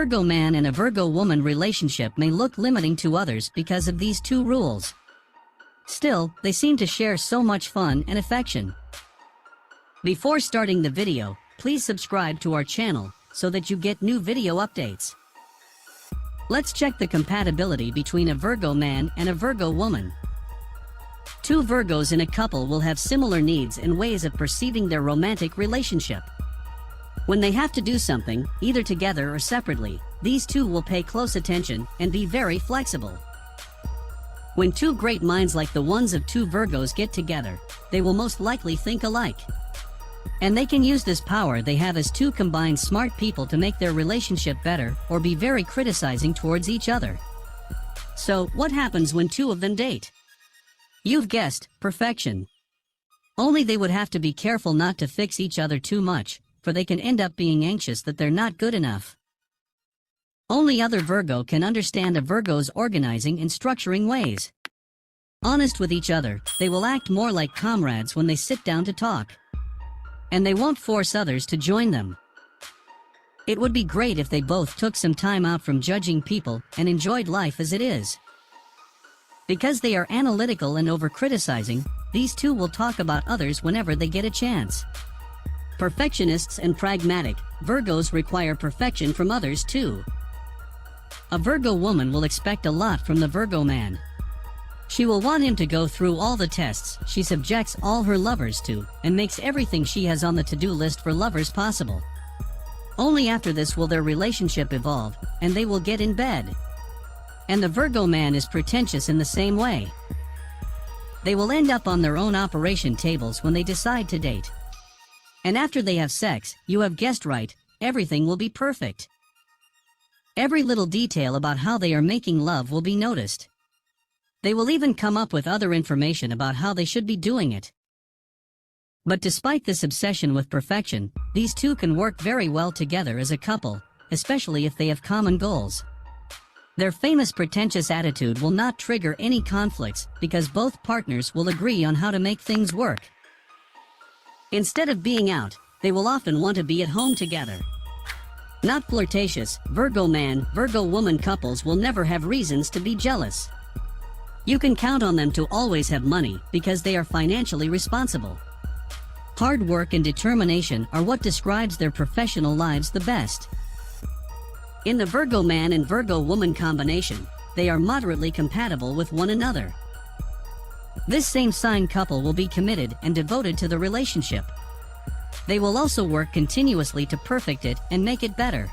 Virgo man and a Virgo woman relationship may look limiting to others because of these two rules. Still, they seem to share so much fun and affection. Before starting the video, please subscribe to our channel so that you get new video updates. Let's check the compatibility between a Virgo man and a Virgo woman. Two Virgos in a couple will have similar needs and ways of perceiving their romantic relationship. When they have to do something, either together or separately, these two will pay close attention and be very flexible. When two great minds like the ones of two Virgos get together, they will most likely think alike. And they can use this power they have as two combined smart people to make their relationship better or be very criticizing towards each other. So, what happens when two of them date? You've guessed, perfection. Only they would have to be careful not to fix each other too much, for they can end up being anxious that they're not good enough. Only other Virgo can understand a Virgo's organizing and structuring ways. Honest with each other, they will act more like comrades when they sit down to talk. And they won't force others to join them. It would be great if they both took some time out from judging people and enjoyed life as it is. Because they are analytical and over-criticizing, these two will talk about others whenever they get a chance. Perfectionists and pragmatic, Virgos require perfection from others too. A Virgo woman will expect a lot from the Virgo man. She will want him to go through all the tests she subjects all her lovers to and makes everything she has on the to-do list for lovers possible. Only after this will their relationship evolve, and they will get in bed. And the Virgo man is pretentious in the same way. They will end up on their own operation tables when they decide to date. And after they have sex, you have guessed right, everything will be perfect. Every little detail about how they are making love will be noticed. They will even come up with other information about how they should be doing it. But despite this obsession with perfection, these two can work very well together as a couple, especially if they have common goals. Their famous pretentious attitude will not trigger any conflicts because both partners will agree on how to make things work. Instead of being out, they will often want to be at home together. Not flirtatious, Virgo man, Virgo woman couples will never have reasons to be jealous. You can count on them to always have money because they are financially responsible. Hard work and determination are what describes their professional lives the best. In the Virgo man and Virgo woman combination, they are moderately compatible with one another. This same sign couple will be committed and devoted to the relationship. They will also work continuously to perfect it and make it better.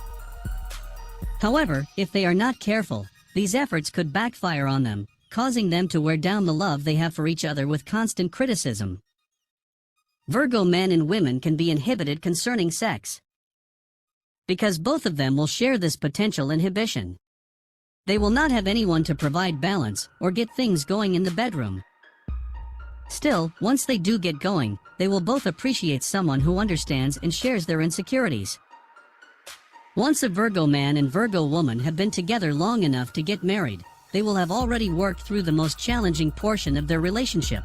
However, if they are not careful, these efforts could backfire on them, causing them to wear down the love they have for each other with constant criticism. Virgo men and women can be inhibited concerning sex, because both of them will share this potential inhibition. They will not have anyone to provide balance or get things going in the bedroom. Still, once they do get going, they will both appreciate someone who understands and shares their insecurities. Once a Virgo man and Virgo woman have been together long enough to get married, they will have already worked through the most challenging portion of their relationship.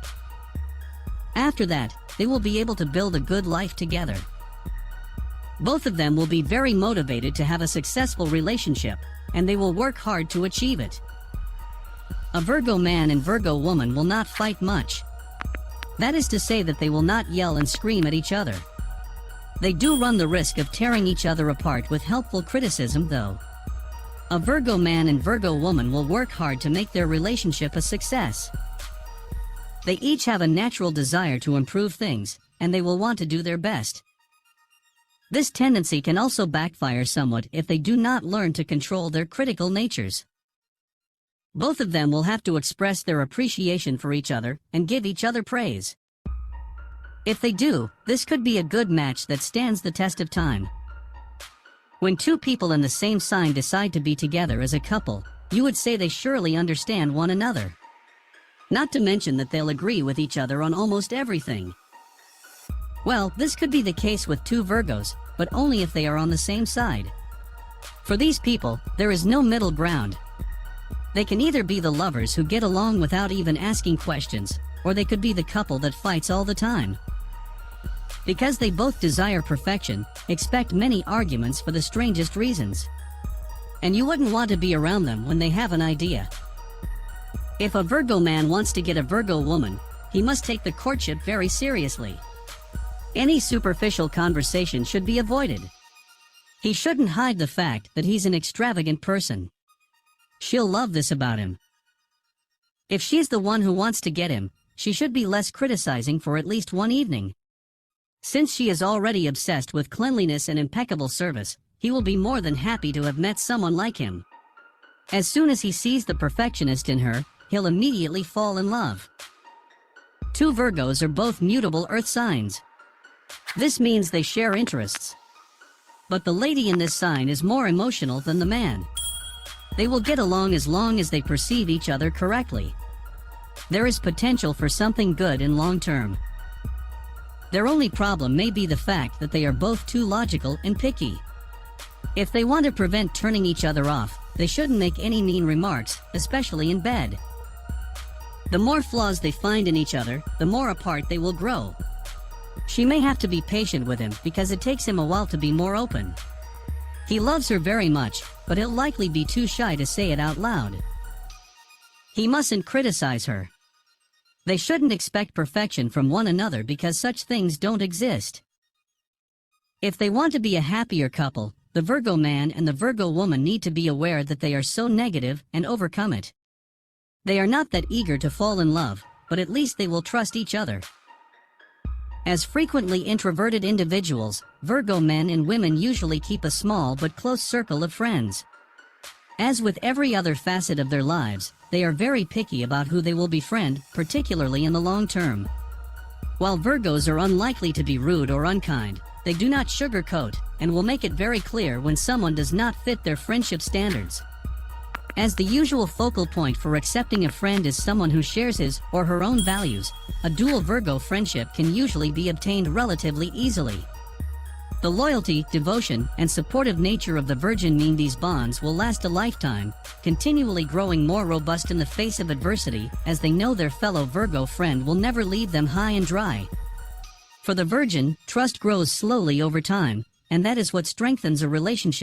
After that, they will be able to build a good life together. Both of them will be very motivated to have a successful relationship, and they will work hard to achieve it. A Virgo man and Virgo woman will not fight much. That is to say that they will not yell and scream at each other. They do run the risk of tearing each other apart with helpful criticism though. A Virgo man and Virgo woman will work hard to make their relationship a success. They each have a natural desire to improve things, and they will want to do their best. This tendency can also backfire somewhat if they do not learn to control their critical natures. Both of them will have to express their appreciation for each other and give each other praise. If they do, this could be a good match that stands the test of time. When two people in the same sign decide to be together as a couple, you would say they surely understand one another. Not to mention that they'll agree with each other on almost everything. Well, this could be the case with two Virgos, but only if they are on the same side. For these people, there is no middle ground. They can either be the lovers who get along without even asking questions, or they could be the couple that fights all the time. Because they both desire perfection, expect many arguments for the strangest reasons. and you wouldn't want to be around them when they have an idea. If a Virgo man wants to get a Virgo woman, he must take the courtship very seriously. Any superficial conversation should be avoided. He shouldn't hide the fact that he's an extravagant person. She'll love this about him. If she's the one who wants to get him, she should be less criticizing for at least one evening. Since she is already obsessed with cleanliness and impeccable service, he will be more than happy to have met someone like him. As soon as he sees the perfectionist in her, he'll immediately fall in love. 2 Virgos are both mutable earth signs. This means they share interests. But the lady in this sign is more emotional than the man. They will get along as long as they perceive each other correctly. There is potential for something good in long term. Their only problem may be the fact that they are both too logical and picky. If they want to prevent turning each other off, they shouldn't make any mean remarks, especially in bed. The more flaws they find in each other, the more apart they will grow. She may have to be patient with him because it takes him a while to be more open. He loves her very much, but he'll likely be too shy to say it out loud. He mustn't criticize her. They shouldn't expect perfection from one another because such things don't exist. If they want to be a happier couple, the Virgo man and the Virgo woman need to be aware that they are so negative and overcome it. They are not that eager to fall in love, but at least they will trust each other. As frequently introverted individuals, Virgo men and women usually keep a small but close circle of friends. As with every other facet of their lives, they are very picky about who they will befriend, particularly in the long term. While Virgos are unlikely to be rude or unkind, they do not sugarcoat, and will make it very clear when someone does not fit their friendship standards. As the usual focal point for accepting a friend is someone who shares his or her own values, a dual Virgo friendship can usually be obtained relatively easily. The loyalty, devotion, and supportive nature of the Virgin mean these bonds will last a lifetime, continually growing more robust in the face of adversity, as they know their fellow Virgo friend will never leave them high and dry. For the Virgin, trust grows slowly over time, and that is what strengthens a relationship.